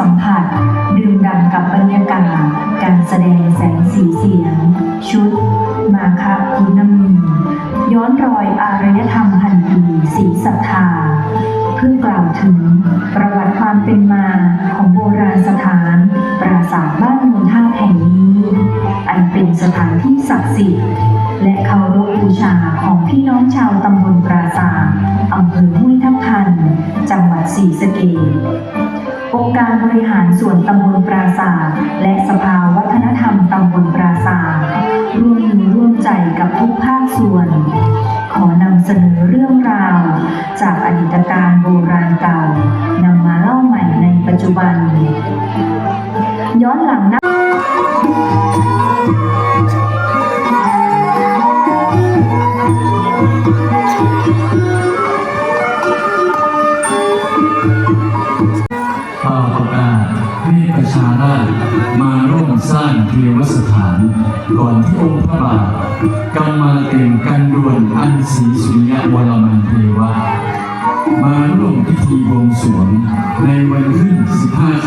สัมผัสดื่มด่ำกับบรรยากาศการแสดงแสงสีเสียงชุดมาคคุณมีย้อนรอยอารยธรรมพันปีศรีศรัทธาเพื่อกล่าวถึงประวัติความเป็นมาของโบราณสถานปราสาทบ้านมูลท่าแห่งนี้อันเป็นสถานที่ศักดิ์สิทธิ์และเคารพบูชาของพี่น้องชาวตำบลปราสาทอำเภอห้วยทับทันจังหวัดศรีสะเกษองค์การบริหารส่วนตำบลปราสาทและสภาวัฒนธรรมตำบลปราสาทร่วมมือร่วมใจกับทุกภาคส่วนขอนำเสนอเรื่องราวจากอดีตการโบราณเก่านำมาเล่าใหม่ในปัจจุบันย้อนหลังนับประกาศให้ประชาราษฎร์มาร่วมสร้างเทวสถานก่อนที่องค์พระบาทกำมาเต็มกันดวนอันศรีสุริยวรมันเทวะมาร่วมพิธีบวงสรวงในวันขึ้น15